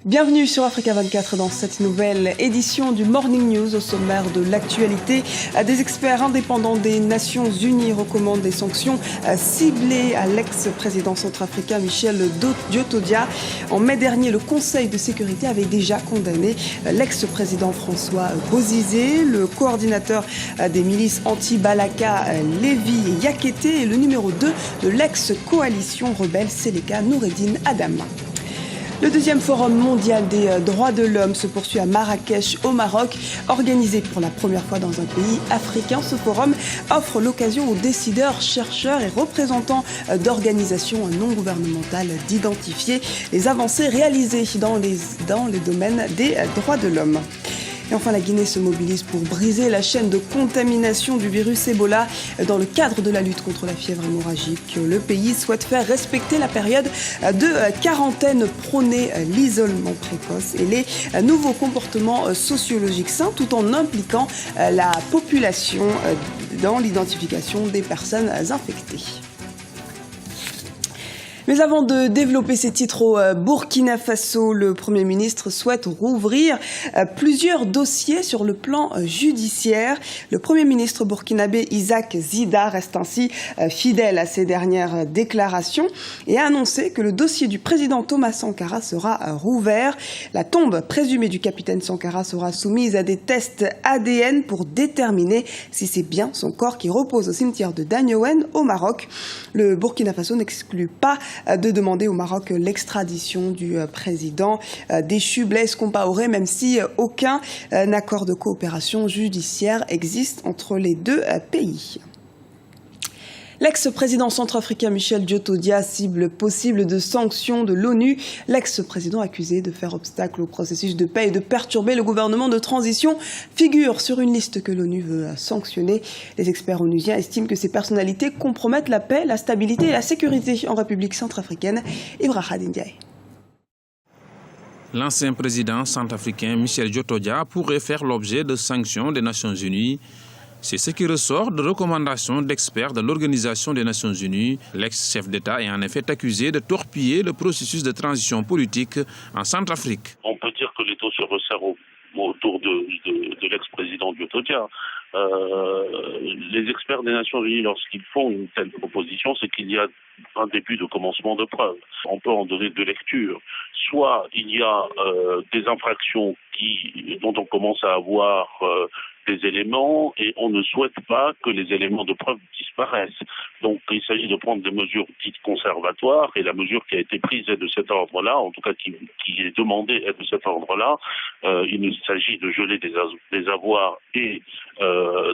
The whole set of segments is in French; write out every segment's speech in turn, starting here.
Bienvenue sur Africa 24 dans cette nouvelle édition du Morning News. Au sommaire de l'actualité, des experts indépendants des Nations Unies recommandent des sanctions ciblées à l'ex-président centrafricain Michel Djotodia. En mai dernier, le Conseil de sécurité avait déjà condamné l'ex-président François Bozizé, le coordinateur des milices anti-Balaka Lévi Yakété et le numéro 2 de l'ex-coalition rebelle Seleka Noureddine Adama. Le deuxième forum mondial des droits de l'homme se poursuit à Marrakech au Maroc. Organisé pour la première fois dans un pays africain, ce forum offre l'occasion aux décideurs, chercheurs et représentants d'organisations non gouvernementales d'identifier les avancées réalisées dans les domaines des droits de l'homme. Et enfin, la Guinée se mobilise pour briser la chaîne de contamination du virus Ebola. Dans le cadre de la lutte contre la fièvre hémorragique, le pays souhaite faire respecter la période de quarantaine, prôner l'isolement précoce et les nouveaux comportements sociologiques sains, tout en impliquant la population dans l'identification des personnes infectées. Mais avant de développer ces titres au Burkina Faso, le Premier ministre souhaite rouvrir plusieurs dossiers sur le plan judiciaire. Le Premier ministre burkinabé Isaac Zida reste ainsi fidèle à ses dernières déclarations et a annoncé que le dossier du président Thomas Sankara sera rouvert. La tombe présumée du capitaine Sankara sera soumise à des tests ADN pour déterminer si c'est bien son corps qui repose au cimetière de Dagnowen au Maroc. Le Burkina Faso n'exclut pas de demander au Maroc l'extradition du président déchu Blaise Compaoré, même si aucun accord de coopération judiciaire existe entre les deux pays. L'ex-président centrafricain Michel Djotodia cible possible de sanctions de l'ONU. L'ex-président accusé de faire obstacle au processus de paix et de perturber le gouvernement de transition figure sur une liste que l'ONU veut sanctionner. Les experts onusiens estiment que ces personnalités compromettent la paix, la stabilité et la sécurité en République centrafricaine. Ibrahim Ndiaye. L'ancien président centrafricain Michel Djotodia pourrait faire l'objet de sanctions des Nations Unies. C'est ce qui ressort de recommandations d'experts de l'Organisation des Nations Unies. L'ex-chef d'État est en effet accusé de torpiller le processus de transition politique en Centrafrique. On peut dire que l'étau se resserre autour de l'ex-président Djotodia. Les experts des Nations Unies, lorsqu'ils font une telle proposition, c'est qu'il y a un début de commencement de preuve. On peut en donner deux lectures. Soit il y a des infractions dont on commence à avoir des éléments et on ne souhaite pas que les éléments de preuve disparaissent. Donc il s'agit de prendre des mesures dites conservatoires et la mesure qui a été prise est de cet ordre-là, en tout cas qui est demandée est de cet ordre-là. Il s'agit de geler des avoirs et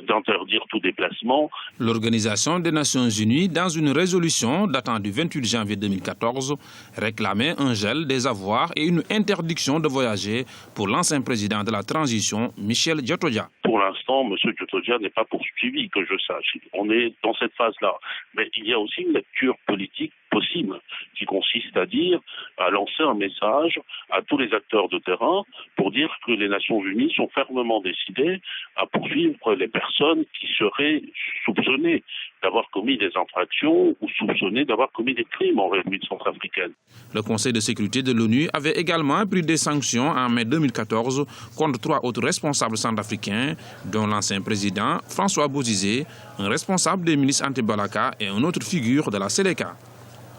d'interdire tout déplacement. L'Organisation des Nations Unies, dans une résolution datant du 28 janvier 2014, réclamait un gel des avoirs et une interdiction de voyager pour l'ancien président de la transition, Michel Djotodia. Pour l'instant, M. Djotodia n'est pas poursuivi, que je sache. On est dans cette phase-là. Mais il y a aussi une lecture politique possible qui consiste à lancer un message à tous les acteurs de terrain pour dire que les Nations Unies sont fermement décidées à poursuivre les personnes qui seraient soupçonnées d'avoir commis des infractions ou soupçonnées d'avoir commis des crimes en République centrafricaine. Le Conseil de sécurité de l'ONU avait également pris des sanctions en mai 2014 contre 3 autres responsables centrafricains, dont l'ancien président François Bozizé, un responsable des milices anti-Balaka et une autre figure de la Seleka.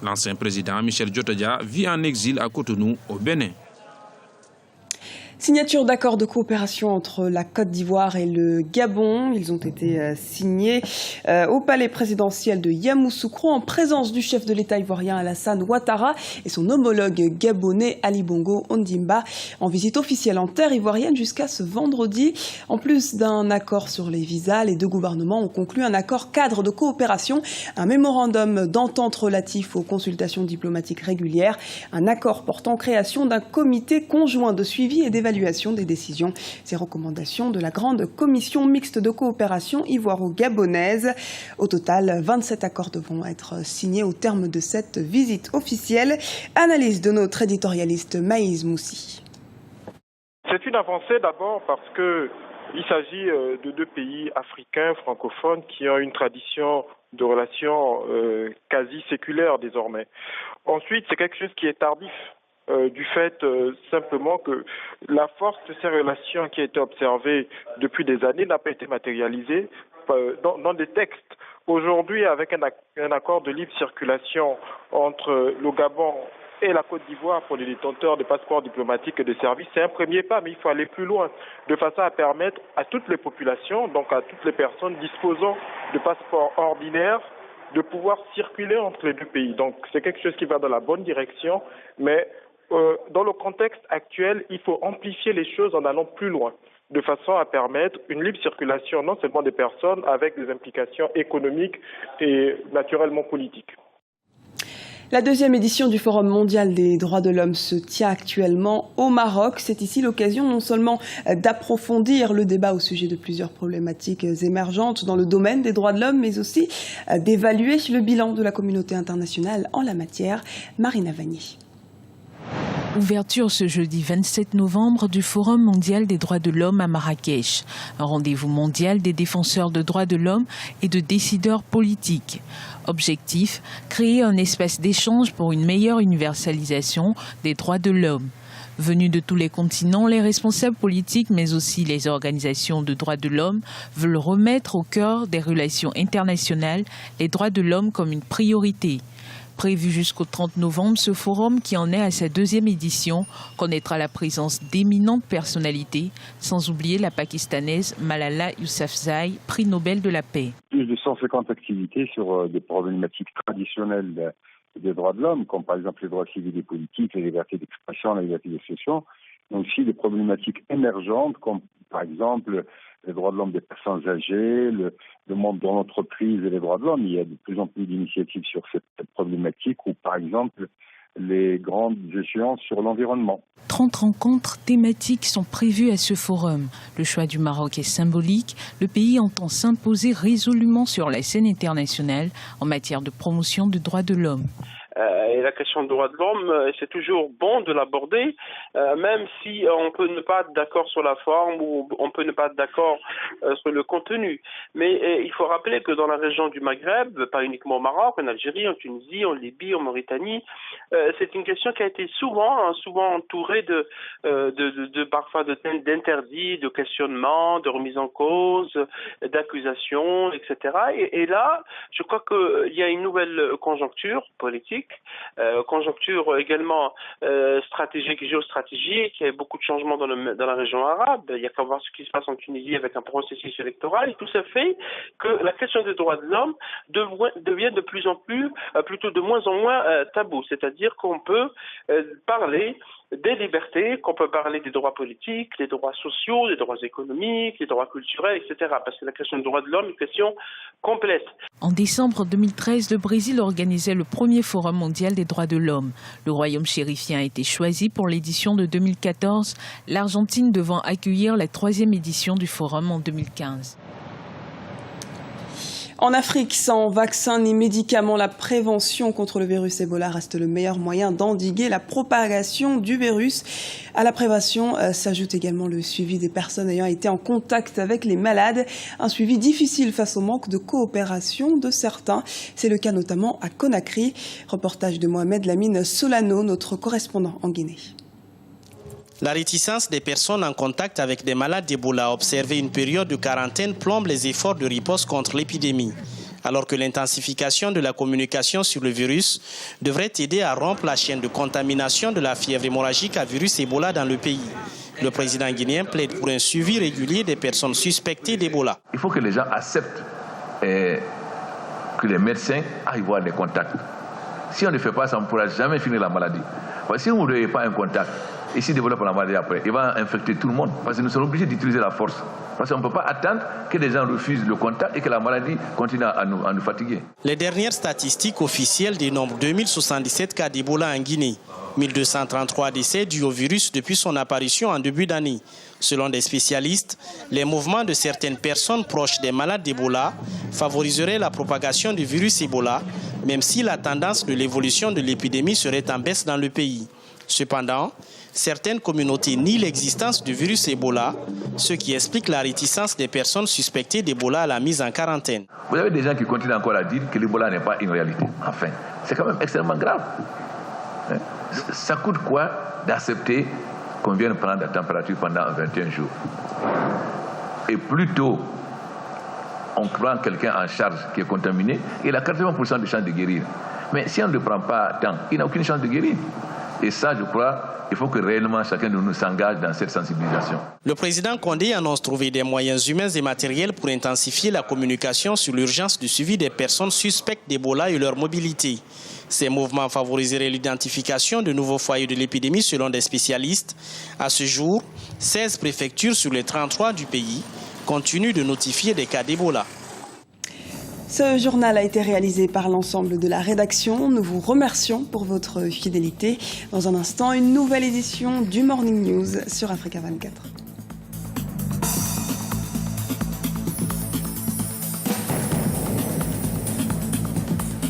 L'ancien président Michel Djotodia vit en exil à Cotonou, au Bénin. Signature d'accords de coopération entre la Côte d'Ivoire et le Gabon. Ils ont été signés au palais présidentiel de Yamoussoukro en présence du chef de l'État ivoirien Alassane Ouattara et son homologue gabonais Ali Bongo Ondimba en visite officielle en terre ivoirienne jusqu'à ce vendredi. En plus d'un accord sur les visas, les deux gouvernements ont conclu un accord cadre de coopération, un mémorandum d'entente relatif aux consultations diplomatiques régulières, un accord portant création d'un comité conjoint de suivi et d'évaluation des décisions. Ces recommandations de la grande commission mixte de coopération ivoiro-gabonaise. Au total, 27 accords devront être signés au terme de cette visite officielle. Analyse de notre éditorialiste Maïs Moussi. C'est une avancée d'abord parce qu'il s'agit de deux pays africains francophones qui ont une tradition de relations quasi séculaires désormais. Ensuite, c'est quelque chose qui est tardif. du fait simplement que la force de ces relations qui a été observée depuis des années n'a pas été matérialisée dans des textes. Aujourd'hui, avec un accord de libre circulation entre le Gabon et la Côte d'Ivoire pour les détenteurs de passeports diplomatiques et de services, c'est un premier pas, mais il faut aller plus loin, de façon à permettre à toutes les populations, donc à toutes les personnes disposant de passeports ordinaires, de pouvoir circuler entre les deux pays. Donc c'est quelque chose qui va dans la bonne direction, mais dans le contexte actuel, il faut amplifier les choses en allant plus loin, de façon à permettre une libre circulation non seulement des personnes avec des implications économiques et naturellement politiques. La deuxième édition du Forum mondial des droits de l'homme se tient actuellement au Maroc. C'est ici l'occasion non seulement d'approfondir le débat au sujet de plusieurs problématiques émergentes dans le domaine des droits de l'homme, mais aussi d'évaluer le bilan de la communauté internationale en la matière. Marina Vanier. Ouverture ce jeudi 27 novembre du Forum mondial des droits de l'homme à Marrakech, un rendez-vous mondial des défenseurs de droits de l'homme et de décideurs politiques. Objectif, créer un espace d'échange pour une meilleure universalisation des droits de l'homme. Venus de tous les continents, les responsables politiques, mais aussi les organisations de droits de l'homme, veulent remettre au cœur des relations internationales les droits de l'homme comme une priorité. Prévu jusqu'au 30 novembre, ce forum, qui en est à sa deuxième édition, connaîtra la présence d'éminentes personnalités, sans oublier la pakistanaise Malala Yousafzai, prix Nobel de la paix. Plus de 150 activités sur des problématiques traditionnelles des droits de l'homme, comme par exemple les droits civils et politiques, les libertés d'expression, la liberté d'expression, mais aussi des problématiques émergentes, comme par exemple les droits de l'homme des personnes âgées, le monde de l'entreprise et les droits de l'homme. Il y a de plus en plus d'initiatives sur cette problématique, ou par exemple les grandes échéances sur l'environnement. 30 rencontres thématiques sont prévues à ce forum. Le choix du Maroc est symbolique. Le pays entend s'imposer résolument sur la scène internationale en matière de promotion des droits de l'homme. Et la question des droits de l'homme, c'est toujours bon de l'aborder, même si on peut ne pas être d'accord sur la forme ou on peut ne pas être d'accord sur le contenu. Mais il faut rappeler que dans la région du Maghreb, pas uniquement au Maroc, en Algérie, en Tunisie, en Libye, en Mauritanie, c'est une question qui a été souvent entourée parfois d'interdits, de questionnements, de remises en cause, d'accusations, etc. Et là, je crois qu'il y a une nouvelle conjoncture politique, conjoncture également stratégique, géostratégique. Il y a beaucoup de changements dans la région arabe. Il y a qu'à voir ce qui se passe en Tunisie avec un processus électoral. Et tout ça fait que la question des droits de l'homme devient de plus en plus, plutôt de moins en moins tabou. C'est-à-dire qu'on peut parler des libertés, qu'on peut parler des droits politiques, des droits sociaux, des droits économiques, des droits culturels, etc. Parce que la question des droits de l'homme est une question complète. En décembre 2013, le Brésil organisait le premier Forum mondial des droits de l'homme. Le royaume chérifien a été choisi pour l'édition de 2014, l'Argentine devant accueillir la 3e édition du Forum en 2015. En Afrique, sans vaccin ni médicaments, la prévention contre le virus Ebola reste le meilleur moyen d'endiguer la propagation du virus. À la prévention s'ajoute également le suivi des personnes ayant été en contact avec les malades. Un suivi difficile face au manque de coopération de certains. C'est le cas notamment à Conakry. Reportage de Mohamed Lamine Solano, notre correspondant en Guinée. La réticence des personnes en contact avec des malades d'Ebola à observer une période de quarantaine plombe les efforts de riposte contre l'épidémie. Alors que l'intensification de la communication sur le virus devrait aider à rompre la chaîne de contamination de la fièvre hémorragique à virus Ebola dans le pays. Le président guinéen plaide pour un suivi régulier des personnes suspectées d'Ebola. Il faut que les gens acceptent que les médecins aillent voir les contacts. Si on ne fait pas ça, on ne pourra jamais finir la maladie. Parce que si vous n'avez pas un contact, et s'il développe la maladie après, il va infecter tout le monde. Parce que nous sommes obligés d'utiliser la force. Parce qu'on ne peut pas attendre que les gens refusent le contact et que la maladie continue à nous fatiguer. Les dernières statistiques officielles dénombrent 2077 cas d'Ebola en Guinée. 1233 décès dus au virus depuis son apparition en début d'année. Selon des spécialistes, les mouvements de certaines personnes proches des malades d'Ebola favoriseraient la propagation du virus Ebola, même si la tendance de l'évolution de l'épidémie serait en baisse dans le pays. Cependant, certaines communautés nient l'existence du virus Ebola, ce qui explique la réticence des personnes suspectées d'Ebola à la mise en quarantaine. Vous avez des gens qui continuent encore à dire que l'Ebola n'est pas une réalité. Enfin, c'est quand même extrêmement grave. Ça coûte quoi d'accepter qu'on vienne prendre la température pendant 21 jours? Et plutôt, on prend quelqu'un en charge qui est contaminé, il a 80% de chances de guérir. Mais si on ne le prend pas tant, il n'a aucune chance de guérir. Et ça, je crois, il faut que réellement chacun de nous s'engage dans cette sensibilisation. Le président Condé annonce trouver des moyens humains et matériels pour intensifier la communication sur l'urgence du suivi des personnes suspectes d'Ebola et leur mobilité. Ces mouvements favoriseraient l'identification de nouveaux foyers de l'épidémie selon des spécialistes. À ce jour, 16 préfectures sur les 33 du pays continuent de notifier des cas d'Ebola. Ce journal a été réalisé par l'ensemble de la rédaction. Nous vous remercions pour votre fidélité. Dans un instant, une nouvelle édition du Morning News sur Africa 24.